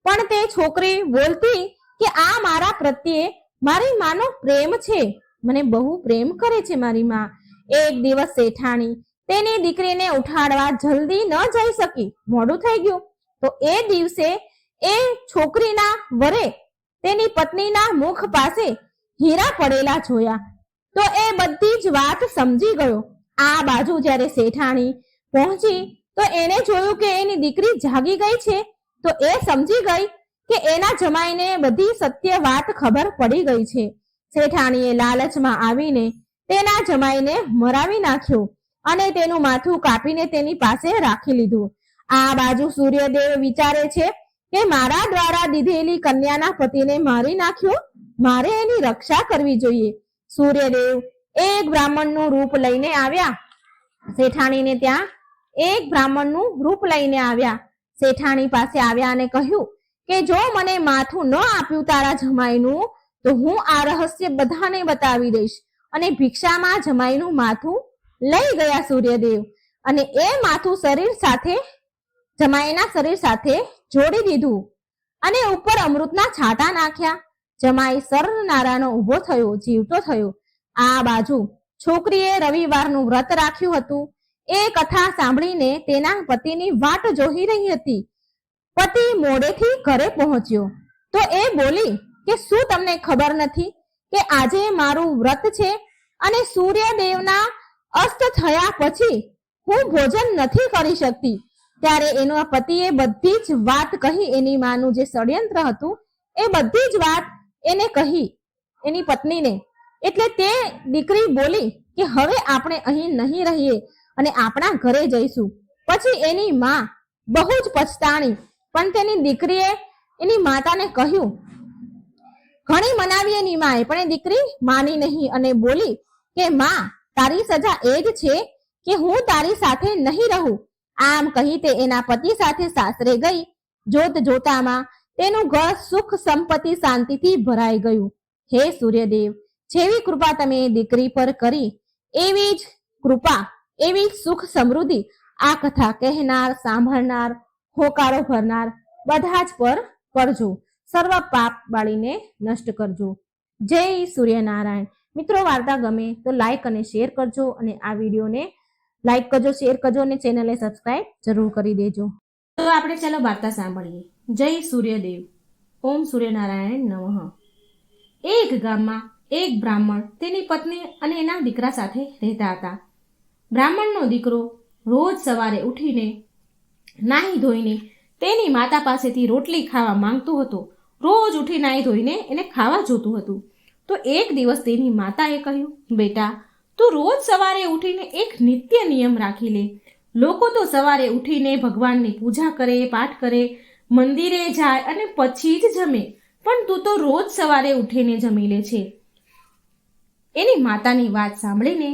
પણ તે છોકરી બોલતી કે આ મારા પ્રત્યે મારી માનો પ્રેમ છે, મને બહુ પ્રેમ કરે છે મારી માં. એક દિવસ શેઠાણી તેની દીકરીને ઉઠાડવા જલ્દી ન જઈ શકી, મોડું થઈ ગયું. તો એ દિવસે એ છોકરીના વરે તેની પત્નીના મુખ પાસે હીરા પડેલા જોયા તો એ બધી જ વાત સમજી ગયો. આ બાજુ જ્યારે શેઠાણી પહોંચી તો એને જોયું કે એની દીકરી જાગી ગઈ છે. તો એ સમજી ગઈ કે એના જમાઈને બધી સત્ય વાત ખબર પડી ગઈ છે. શેઠાણીએ લાલચમાં આવીને તેના જમાઈને મરાવી નાખ્યો અને તેનું માથું કાપીને તેની પાસે રાખી લીધું. આ બાજુ સૂર્યદેવ વિચારે છે કે મારા દ્વારા દીધેલી કન્યાના પતિને મારી નાખ્યો, મારે એની રક્ષા કરવી જોઈએ. સૂર્યદેવ એક બ્રાહ્મણનું રૂપ લઈને આવ્યા. શેઠાણીને ત્યાં એક બ્રાહ્મણનું રૂપ લઈને આવ્યા. શેઠાણી પાસે આવ્યા અને કહ્યું કે જો મને માથું ન આપ્યું તારા જમાઈનું તો હું આ રહસ્ય બધાને બતાવી દઈશ. અને ભિક્ષામાં જમાઈનું માથું લઈ ગયા સૂર્યદેવ અને એ માથું શરીર સાથે જમાઈના શરીર સાથે જોડી દીધું અને ઉપર અમૃતના છાંટા નાખ્યા. જમાઈ સરનારાનો ઊભો થયો, જીવતો થયો. આ બાજુ છોકરીએ રવિવારનું વ્રત રાખ્યું હતું. એ કથા સાંભળીને તેના પતિની વાટ જોઈ રહી હતી. પતિ મોડેથી ઘરે પહોંચ્યો તો એ બોલી કે શું તમને ખબર નથી કે આજે મારું વ્રત છે અને સૂર્યદેવના અસ્ત થયા પછી હું ભોજન નથી કરી શકતી. ત્યારે એના પતિએ બધી જ વાત કહી. એની માનું જે ષડયંત્ર હતું એ બધી જ વાત એને કહી એની પત્નીને. એટલે તે દીકરી બોલી કે હવે આપણે અહીં નહીં રહીએ અને આપણા ઘરે જઈશું. પછી એની માં બહુ જ પછતાણી, પણ તેની દીકરીએ એની માતાને કહ્યું, ઘણી મનાવી એની માએ, પણ એ દીકરી માની નહીં અને બોલી કે માં તારી સજા એ જ છે કે હું તારી સાથે નહીં રહું. આમ કહી તે એના પતિ સાથે સાસરે ગઈ. જોત જોતામાં તેનું ઘર સુખ સંપત્તિ શાંતિથી ભરાઈ ગયું. હે સૂર્યદેવ, જેવી કૃપા તમે દીકરી પર કરી એવી જ કૃપા, એવી સુખ સમૃદ્ધિ આ કથા કહેનાર, સાંભળનાર, હોકારો ભરનાર બધા જ પર કરજો. સર્વ પાપ બાળીને નષ્ટ કરજો. જય સૂર્યનારાયણ. મિત્રો, વાર્તા ગમે તો લાઈક અને શેર કરજો અને આ વિડીયોને લાઈક કરજો, શેર કરજો અને ચેનલને સબસ્ક્રાઇબ જરૂર કરી દેજો. તો આપણે ચાલો વાર્તા સાંભળીએ. જય સૂર્યદેવ. ઓમ સૂર્યનારાયણ નમઃ. એક ગામમાં એક બ્રાહ્મણ તેની પત્ની અને એના દીકરા સાથે રહેતા હતા. બ્રાહ્મણનો દીકરો રોજ સવારે ઉઠીને નાહી ધોઈને તેની માતા પાસેથી રોટલી ખાવા માંગતો હતો. રોજ ઉઠી નાહી ધોઈને એને ખાવા જોતું હતું. તો એક દિવસ તેની માતાએ કહ્યું, બેટા તું રોજ સવારે ઉઠીને એક નિત્ય નિયમ રાખી લે. લોકો તો સવારે ઉઠીને ભગવાનની પૂજા કરે, પાઠ કરે, મંદિરે જાય અને પછી જ જમે, પણ તું તો રોજ સવારે ઉઠીને જમી લે છે. એની માતાની વાત સાંભળીને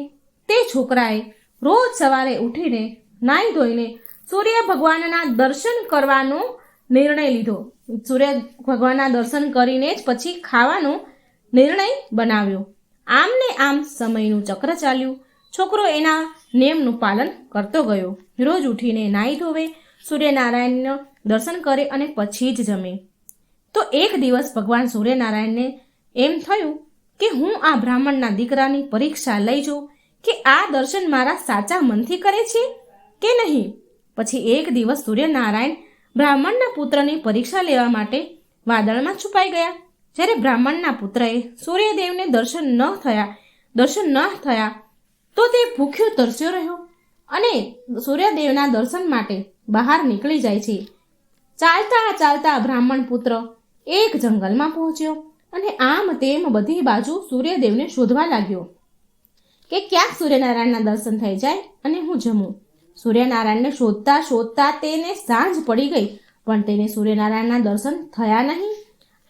તે છોકરાએ રોજ સવારે ઉઠીને નાહી ધોઈને સૂર્ય ભગવાનના દર્શન કરવાનો નિર્ણય લીધો. સૂર્ય ભગવાનના દર્શન કરીને જ પછી ખાવાનો નિર્ણય બનાવ્યો. આમ ને આમ સમયનું ચક્ર ચાલ્યું. છોકરો એના નિયમનું પાલન કરતો ગયો. રોજ ઉઠીને નાહી ધોવે, સૂર્યનારાયણનું દર્શન કરે અને પછી જ જમે. તો એક દિવસ ભગવાન સૂર્યનારાયણને એમ થયું કે હું આ બ્રાહ્મણના દીકરાની પરીક્ષા લઈ જાઉં કે આ દર્શન મારા સાચા મનથી કરે છે કે નહીં. પછી એક દિવસ સૂર્યનારાયણ બ્રાહ્મણના પુત્રની પરીક્ષા લેવા માટે વાદળમાં છુપાઈ ગયા. જ્યારે બ્રાહ્મણના પુત્રએ સૂર્યદેવને દર્શન ન થયા તો તે ભૂખ્યો તરસ્યો રહ્યો અને સૂર્યદેવના દર્શન માટે બહાર નીકળી જાય છે. ચાલતા ચાલતા બ્રાહ્મણ પુત્ર એક જંગલમાં પહોંચ્યો અને આમ તેમ બધી બાજુ સૂર્યદેવને શોધવા લાગ્યો કે ક્યાંક સૂર્યનારાયણના દર્શન થઈ જાય અને હું જમું. સૂર્યનારાયણને શોધતા શોધતા તેને સાંજ પડી ગઈ, પણ તેને સૂર્યનારાયણના દર્શન થયા નહીં.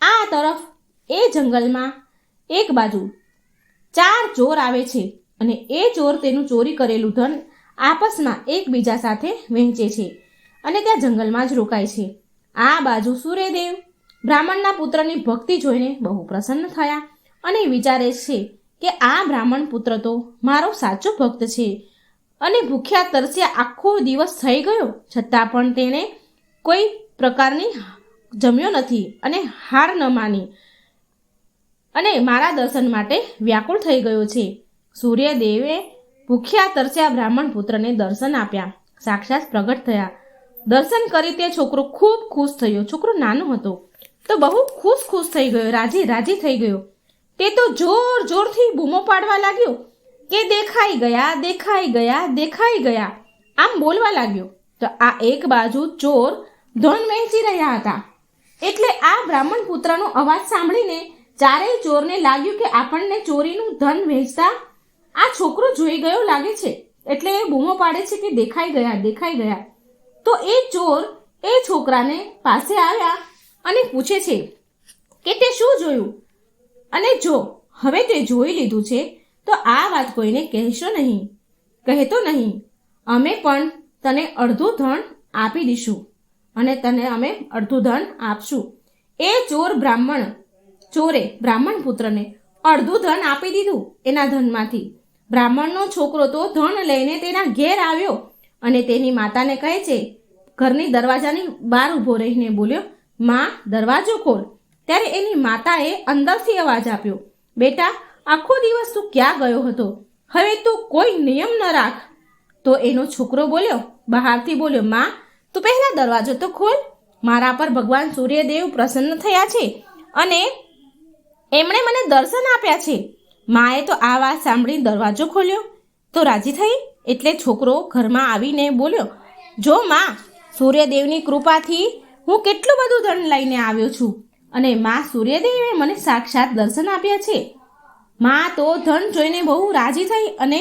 આ તરફ એ જંગલમાં એક બાજુ 4 ચોર આવે છે અને એ ચોર તેનું ચોરી કરેલું ધન આપસમાં એકબીજા સાથે વહેંચે છે અને ત્યાં જંગલમાં જ રોકાય છે. આ બાજુ સૂર્યદેવ બ્રાહ્મણના પુત્રની ભક્તિ જોઈને બહુ પ્રસન્ન થયા અને વિચારે છે કે આ બ્રાહ્મણ પુત્ર તો મારો સાચો ભક્ત છે અને ભૂખ્યા તરસ્યા આખો દિવસ થઈ ગયો છતાં પણ તેણે કોઈ પ્રકારની જમ્યો નથી અને હાર ન માની અને મારા દર્શન માટે વ્યાકુળ થઈ ગયો છે. સૂર્યદેવે ભૂખ્યા તરસ્યા બ્રાહ્મણ પુત્રને દર્શન આપ્યા. સાક્ષાત પ્રગટ થયા. દર્શન કરી તે છોકરો ખૂબ ખુશ થયો. છોકરો નાનો હતો તો બહુ ખુશ થઈ ગયો, રાજી થઈ ગયો. તે તો જોરથી બૂમો પાડવા લાગ્યો કે દેખાઈ ગયા આમ બોલવા લાગ્યો. તો આ એક બાજુ ચોર ધન વહેંચી રહ્યા હતા. એટલે આ બ્રાહ્મણ પુત્રનો અવાજ સાંભળીને ચારેય ચોરને લાગ્યું કે આપણને ચોરીનું ધન વહેંચતા આ છોકરો જોઈ ગયો લાગે છે, એટલે એ બૂમો પાડે છે કે દેખાઈ ગયા. તો એ ચોર એ છોકરાને પાસે આવ્યા અને પૂછે છે કે તે શું જોયું, અને જો હવે તે જોઈ લીધું છે તો આ વાત કોઈને કહેતો નહીં. અમે પણ તને અડધું ધન આપી દઈશું અને તને અમે અડધું ધન આપશું. એ ચોરે બ્રાહ્મણ પુત્રને અડધું ધન આપી દીધું એના ધનમાંથી. બ્રાહ્મણનો છોકરો તો ધન લઈને તેના ઘેર આવ્યો અને તેની માતાને કહે છે, ઘરની દરવાજાની બહાર ઊભો રહીને બોલ્યો, માં દરવાજો ખોલ. ત્યારે એની માતાએ અંદરથી અવાજ આપ્યો, બેટા આખો દિવસ તું ક્યાં ગયો હતો? હવે તું કોઈ નિયમ ન રાખ. તો એનો છોકરો બહારથી બોલ્યો, માં તું પહેલા દરવાજો તો ખોલ. મારા પર ભગવાન સૂર્યદેવ પ્રસન્ન થયા છે અને એમણે મને દર્શન આપ્યા છે. માએ તો આ વાત સાંભળી દરવાજો ખોલ્યો તો રાજી થઈ. એટલે છોકરો ઘરમાં આવીને બોલ્યો, જો માં સૂર્યદેવની કૃપાથી હું કેટલું બધું ધન લઈને આવ્યો છું અને માં સૂર્યદેવે મને સાક્ષાત દર્શન આપ્યા છે. માં તો ધન જોઈને બહુ રાજી થઈ અને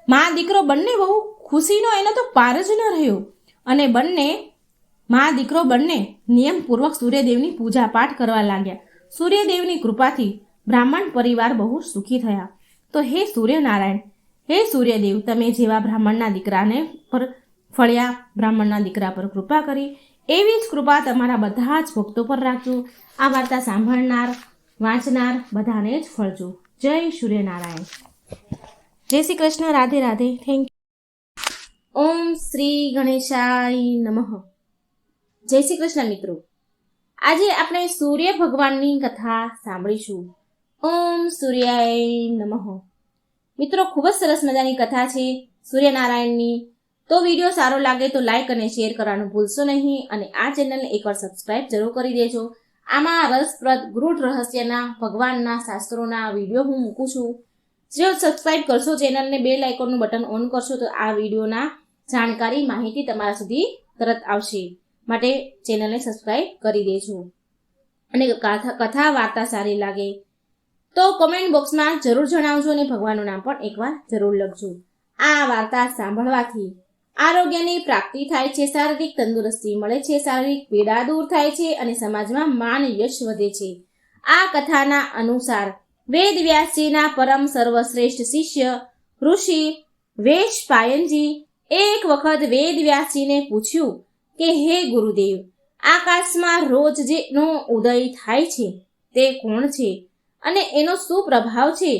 માં દીકરો બંને બહુ ખુશીનો એનો તો પાર જ ન રહ્યો અને માં દીકરો બંને નિયમપૂર્વક સૂર્યદેવની પૂજા પાઠ કરવા લાગ્યા. સૂર્યદેવની કૃપાથી બ્રાહ્મણ પરિવાર બહુ સુખી થયા. તો હે સૂર્યનારાયણ, હે સૂર્યદેવ, તમે જેવા બ્રાહ્મણના દીકરાને પર ફળ્યા, બ્રાહ્મણના દીકરા પર કૃપા કરી, એવી જ કૃપા તમારા બધા જ ભક્તો પર રાખજો. આ વાર્તા સાંભળનાર, વાંચનાર બધાને જ ફળજો. જય સૂર્યનારાયણ. જય શ્રી કૃષ્ણ. રાધે રાધે. Thank you. ઓમ શ્રી ગણેશાય નમઃ. જય શ્રી કૃષ્ણ મિત્રો. આજે આપણે સૂર્ય ભગવાનની કથા સાંભળીશું. ઓમ સૂર્યાય નમઃ. મિત્રો ખૂબ જ સરસ મજાની કથા છે સૂર્યનારાયણની. તો વિડીયો સારો લાગે તો લાઈક અને શેર કરવાનું ભૂલશો નહીં અને આ ચેનલને એકવાર સબસ્ક્રાઇબ જરૂર કરી દેજો. આમાં રસપ્રદ ગૃઢ રહસ્યના ભગવાનના શાસ્ત્રોના વિડીયો હું મૂકું છું. જો સબસ્ક્રાઇબ કરશો ચેનલને, બેલ આઇકોનનું બટન ઓન કરશો તો આ વિડીયોના જાણકારી માહિતી તમારા સુધી તરત આવશે. માટે ચેનલને સબસ્ક્રાઇબ કરી દેજો. અને કથા વાર્તા સારી લાગે તો કોમેન્ટ બોક્સમાં જરૂર જણાવજો અને ભગવાનનું નામ પણ એકવાર જરૂર લખજો. આ વાર્તા સાંભળવાથી આરોગ્યની પ્રાપ્તિ થાય છે, શારીરિક તંદુરસ્તી મળે છે, શારીરિક પીડા દૂર થાય છે અને સમાજમાં માન યશ વધે છે. આ કથાના અનુસાર વેદ વ્યાસજીના પરમ સર્વશ્રેષ્ઠ શિષ્ય ઋષિ વેશપાયનજી એક વખત વેદ વ્યાસજીને પૂછ્યું કે હે ગુરુદેવ, આકાશમાં રોજ જેનો ઉદય થાય છે તે કોણ છે અને એનો શું પ્રભાવ છે,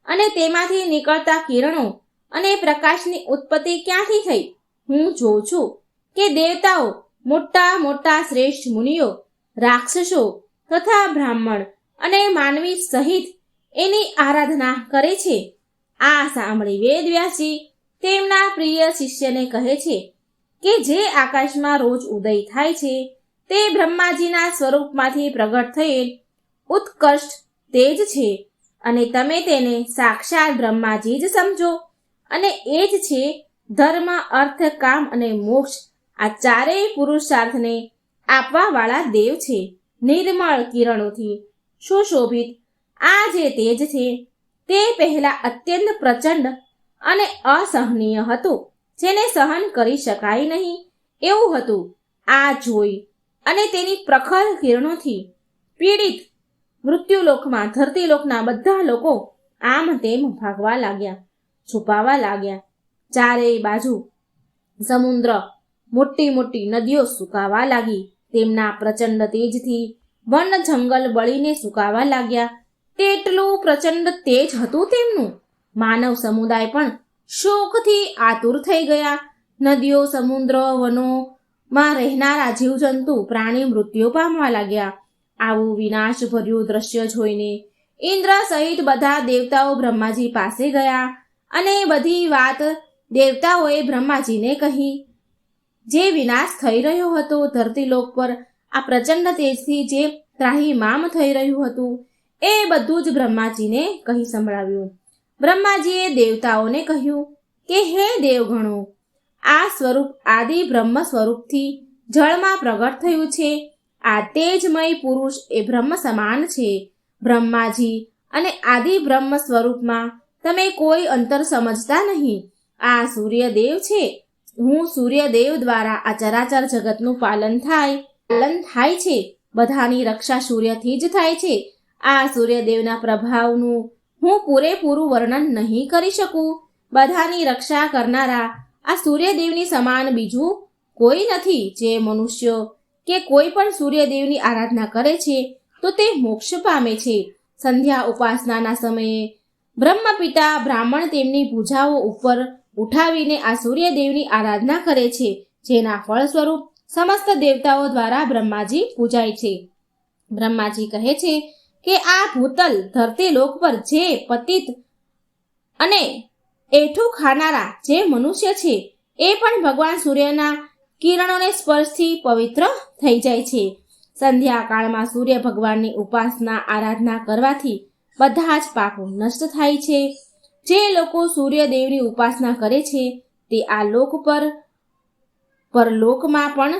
અને તેમાંથી નીકળતા કિરણો અને પ્રકાશની ઉત્પત્તિ ક્યાંથી થઈ? હું જોઉં છું કે દેવતાઓ, મોટા મોટા શ્રેષ્ઠ મુનિઓ, રાક્ષસો તથા બ્રાહ્મણ અને માનવી સહિત એની આરાધના કરે છે. આ સાંભળી વેદવ્યાસજી તેમના પ્રિય શિષ્યને કહે છે કે જે આકાશમાં રોજ ઉદય થાય છે તે બ્રહ્માજીના સ્વરૂપમાંથી પ્રગટ થયેલ ઉત્કૃષ્ટ તેજ છે, અને તમે તેને સાક્ષાત બ્રહ્માજી જ સમજો, અને એ જ છે ધર્મ, અર્થ, કામ અને મોક્ષ આ ચારેય પુરુષાર્થને આપવાવાળા દેવ છે. નિર્મળ કિરણોથી સુશોભિત આ જે તેજ છે તે પહેલા અત્યંત પ્રચંડ અને અસહનીય હતું, જેને સહન કરી શકાય નહીં એવું હતું. આ જોઈ અને તેની પ્રખર કિરણોથી પીડિત મૃત્યુલોકમાં ધરતીલોકના બધા લોકો આમ તેમ ભાગવા લાગ્યા, છુપાવા લાગ્યા. ચારેય બાજુ સમુદ્ર, મોટી મોટી નદીઓ સુકાવા લાગી. તેમના પ્રચંડ તેજથી વન જંગલ બળીને સુકાવા લાગ્યા. તેટલું પ્રચંડ તેજ હતું તેમનું. માનવ સમુદાય પણ શોકથી આતુર થઈ ગયા. નદીઓ, સમુદ્ર, વનોમાં રહેનારા જીવજંતુ, પ્રાણી મૃત્યુ પામવા લાગ્યા. આવું વિનાશ ભર્યું દ્રશ્ય જોઈને ઇન્દ્ર સહિત બધા દેવતાઓ બ્રહ્માજી પાસે ગયા અને બધી વાત દેવતાઓએ બ્રહ્માજીને કહી. જે વિનાશ થઈ રહ્યો હતો ધરતીલોક પર, આ પ્રચંડ તેજથી જે ત્રાહિમામ થઈ રહ્યું હતું, એ બધું જ બ્રહ્માજીને કહી સંભળાવ્યું. બ્રહ્માજીએ દેવતાઓને કહ્યું કે હે દેવગણો, આ સ્વરૂપ આદિ બ્રહ્મ સ્વરૂપથી જળમાં પ્રગટ થયું છે. આ તેજમય પુરુષ એ બ્રહ્મ સમાન છે. બ્રહ્માજી અને આદિ બ્રહ્મ સ્વરૂપમાં તમે કોઈ અંતર સમજતા નહીં. આ સૂર્યદેવ છે. હું સૂર્યદેવ દ્વારા આ ચરાચર જગતનું પાલન થાય છે. બધાની રક્ષા સૂર્યથી જ થાય છે. આ સૂર્યદેવના પ્રભાવનું હું પૂરેપૂરું વર્ણન નહીં કરી શકું. બધાની રક્ષા કરનારા આ સૂર્યદેવની સમાન બીજું કોઈ નથી. જે મનુષ્યો કે કોઈ પણ સૂર્યદેવની આરાધના કરે છે તો તે મોક્ષ પામે છે. સંધ્યા ઉપાસનાના સમયે બ્રહ્મપિતા બ્રાહ્મણ તેમની ભુજાઓ ઉપર ઉઠાવીને આ સૂર્યદેવની આરાધના કરે છે, જેના ફળ સ્વરૂપ સમસ્ત દેવતાઓ દ્વારા બ્રહ્માજી પૂજાય છે. બ્રહ્માજી કહે છે કે આ ભૂતલ ધરતીલોક પર જે પતિત અને એઠું ખાનારા જે મનુષ્ય છે એ પણ ભગવાન સૂર્યના કિરણોને સ્પર્શથી પવિત્ર થઈ જાય છે. સંધ્યાકાળમાં સૂર્ય ભગવાનની ઉપાસના આરાધના કરવાથી બધા જ પાપો નષ્ટ થાય છે. જે લોકો સૂર્યદેવની ઉપાસના કરે છે તે આ લોક પર પરલોકમાં પણ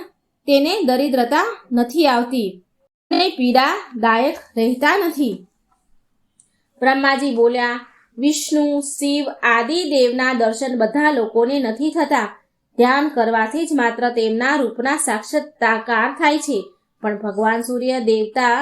તેને દરિદ્રતા નથી આવતી અને પીડાદાયક રહેતા નથી. બ્રહ્માજી બોલ્યા, વિષ્ણુ, શિવ આદિ દેવના દર્શન બધા લોકોને નથી થતા. ધ્યાન કરવાથી જ માત્ર તેમના રૂપના સાક્ષાત્કાર થાય છે. પણ ભગવાન સૂર્ય દેવતા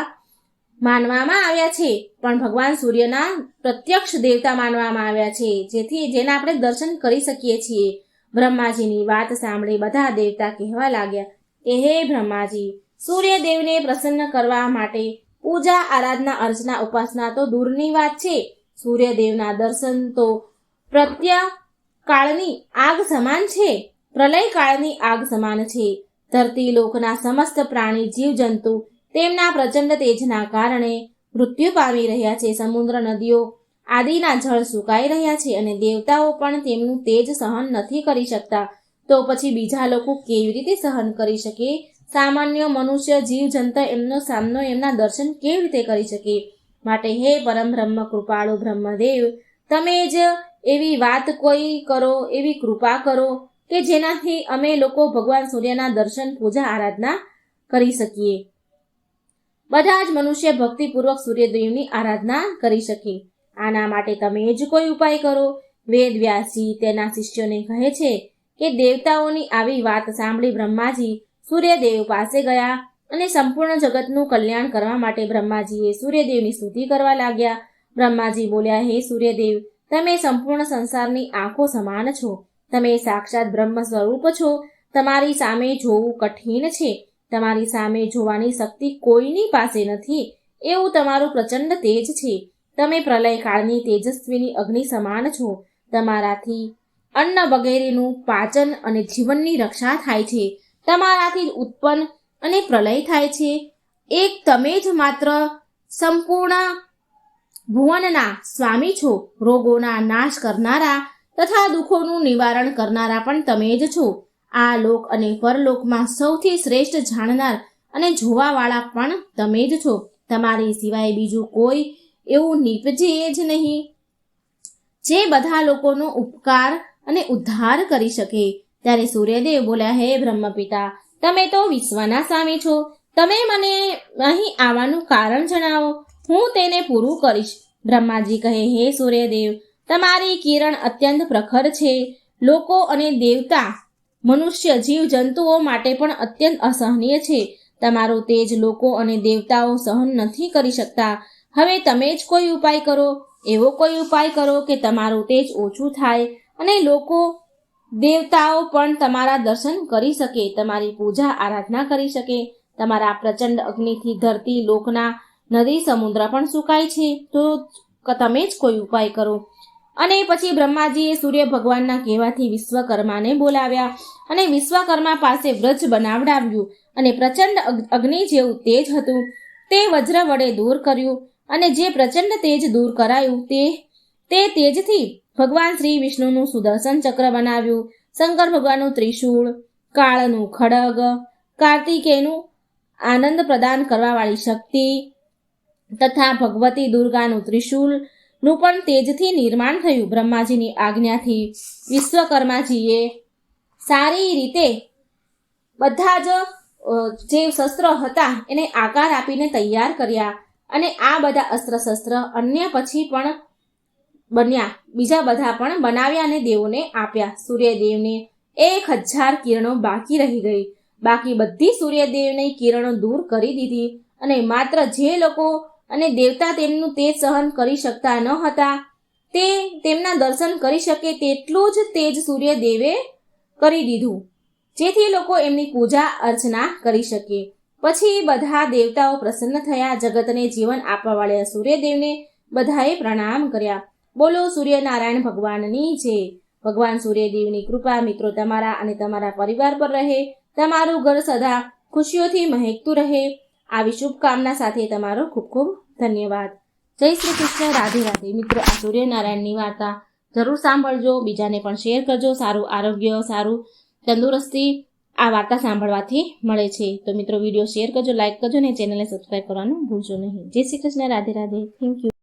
માનવામાં આવ્યા છે, પણ ભગવાન સૂર્યના પ્રત્યક્ષ દેવતા માનવામાં આવ્યા છે, જેના આપણે દર્શન કરી શકીએ છીએ. બ્રહ્માજીની વાત સાંભળી બધા દેવતા કહેવા લાગ્યા કે હે બ્રહ્માજી, સૂર્યદેવને પ્રસન્ન કરવા માટે પૂજા, આરાધના, અર્ચના, ઉપાસના તો દૂરની વાત છે. સૂર્યદેવના દર્શન તો પ્રત્યકાળની આગ સમાન છે, પ્રલય કાળની આગ સમાન છે. ધરતી લોકના સમસ્ત પ્રાણી, જીવજંતુ તેમના પ્રચંડ તેજના કારણે મૃત્યુ પામી રહ્યા છે. સમુદ્ર, નદીઓ આદિના જળ સુકાઈ રહ્યા છે અને દેવતાઓ પણ તેમનું તેજ સહન નથી કરી શકતા. તો પછી બીજા લોકો કેવી રીતે સહન કરી શકે? સામાન્ય મનુષ્ય, જીવજંતુ એમનો સામનો, એમના દર્શન કેવી રીતે કરી શકે? માટે હે પરમ બ્રહ્મ કૃપાળુ બ્રહ્મદેવ, તમે જ એવી વાત કોઈ કરો, એવી કૃપા કરો કે જેનાથી અમે લોકો ભગવાન સૂર્યના દર્શન, પૂજા, આરાધના કરી શકીએ. બધા જ મનુષ્ય ભક્તિપૂર્વક સૂર્યદેવની આરાધના કરી શકે. આના માટે તમે જ કોઈ ઉપાય કરો. વેદ વ્યાસજી તેના શિષ્યોને કહે છે કે દેવતાઓની આવી વાત સાંભળી બ્રહ્માજી સૂર્યદેવ પાસે ગયા અને સંપૂર્ણ જગતનું કલ્યાણ કરવા માટે બ્રહ્માજીએ સૂર્યદેવની સ્તુતિ કરવા લાગ્યા. બ્રહ્માજી બોલ્યા, હે સૂર્યદેવ, તમે સંપૂર્ણ સંસારની આંખો સમાન છો. તમે સાક્ષાત બ્રહ્મ સ્વરૂપ છો. તમારી સામે જોવું કઠિન છે. તમારી સામે જોવાની શક્તિ કોઈની પાસે નથી. એવું તમારું પ્રચંડ તેજ છે. તમે પ્રલયકાળની તેજસ્વીની અગ્નિ સમાન છો. તમારાથી અન્ન વગેરેનું પાચન અને જીવનની રક્ષા થાય છે. તમારાથી જ ઉત્પન્ન અને પ્રલય થાય છે. એક તમે જ માત્ર સંપૂર્ણ ભુવનના સ્વામી છો. રોગોના નાશ કરનારા તથા દુઃખોનું નિવારણ કરનારા પણ તમે જ છો. આ લોક અને પરલોકમાં સૌથી શ્રેષ્ઠ જાણનાર અને જોવાવાળા પણ તમે જ છો. તમારી સિવાય બીજું કોઈ એવું નીપજે જ નહીં જે બધા લોકોનો ઉપકાર અને ઉદ્ધાર કરી શકે. ત્યારે સૂર્યદેવ બોલ્યા, હે બ્રહ્મપિતા, તમે તો વિશ્વના સ્વામી છો. તમે મને અહીં આવવાનું કારણ જણાવો, હું તેને પૂરું કરીશ. બ્રહ્માજી કહે, હે સૂર્યદેવ, તમારી કિરણ અત્યંત પ્રખર છે. લોકો અને દેવતા, મનુષ્ય, જીવ જંતુઓ માટે પણ અત્યંત અસહનીય છે. તમારું તેજ લોકો અને દેવતાઓ સહન નથી કરી શકતા. હવે તમે જ કોઈ ઉપાય કરો. એવો કોઈ ઉપાય કરો કે તમારું તેજ ઓછું થાય અને લોકો દેવતાઓ પણ તમારા દર્શન કરી શકે, તમારી પૂજા આરાધના કરી શકે. તમારા પ્રચંડ અગ્નિથી ધરતી, લોકના, નદી, સમુદ્ર પણ સુકાય છે. તો તમે જ કોઈ ઉપાય કરો. અને પછી બ્રહ્માજીએ સૂર્ય ભગવાનના કહેવાથી વિશ્વકર્માને બોલાવ્યા અને વિશ્વકર્મા પાસે વ્રજ બનાવડાવ્યું અને પ્રચંડ અગ્નિ જેવું તેજ હતું તે વજ્ર વડે દૂર કર્યું. અને જે પ્રચંડ તેજ દૂર કરાયું તે તેજથી ભગવાન શ્રી વિષ્ણુનું સુદર્શન ચક્ર બનાવ્યું, શંકર ભગવાનનું ત્રિશૂળ, કાળનું ખડગ, કાર્તિકેયનું આનંદ પ્રદાન કરવાવાળી શક્તિ તથા ભગવતી દુર્ગાનું ત્રિશૂળનું પણ તેજથી નિર્માણ થયું. બ્રહ્માજીની આજ્ઞાથી વિશ્વકર્માજીએ સારી રીતે બધા જ જે શસ્ત્રો હતા એને આકાર આપીને તૈયાર કર્યા. અને આ બધા અસ્ત્ર શસ્ત્ર અન્ય પછી પણ બન્યા, બીજા બધા પણ બનાવ્યા અને દેવોને આપ્યા. સૂર્યદેવને 1000 કિરણો બાકી રહી ગઈ. બાકી બધી સૂર્યદેવની કિરણો દૂર કરી દીધી અને માત્ર જે લોકો અને દેવતા તેમનું તેજ સહન કરી શકતા ન હતા તે તેમના દર્શન કરી શકે તેટલું જ તેજ સૂર્યદેવે કરી દીધું, જેથી લોકો એમની પૂજા અર્ચના કરી શકે. પછી બધા દેવતાઓ પ્રસન્ન થયા. જગતને જીવન આપવાવાળા સૂર્યદેવને બધાએ પ્રણામ કર્યા. બોલો સૂર્યનારાયણ ભગવાનની જય. ભગવાન સૂર્યદેવની કૃપા મિત્રો તમારા અને તમારા પરિવાર પર રહે. તમારું ઘર સદા ખુશીઓથી મહેકતું રહે. આવી શુભકામના સાથે તમારો ખૂબ ખૂબ ધન્યવાદ. જય શ્રી કૃષ્ણ. રાધે રાધે. મિત્રો, આ સૂર્યનારાયણની વાર્તા જરૂર સાંભળજો, બીજાને પણ શેર કરજો. સારું આરોગ્ય, સારું તંદુરસ્તી આ વાર્તા સાંભળવાથી મળે છે. તો મિત્રો, વિડીયો શેર કરજો, લાઈક કરજો અને ચેનલને સબસ્ક્રાઈબ કરવાનું ભૂલશો નહીં. જય શ્રી કૃષ્ણ. રાધે રાધે. Thank you.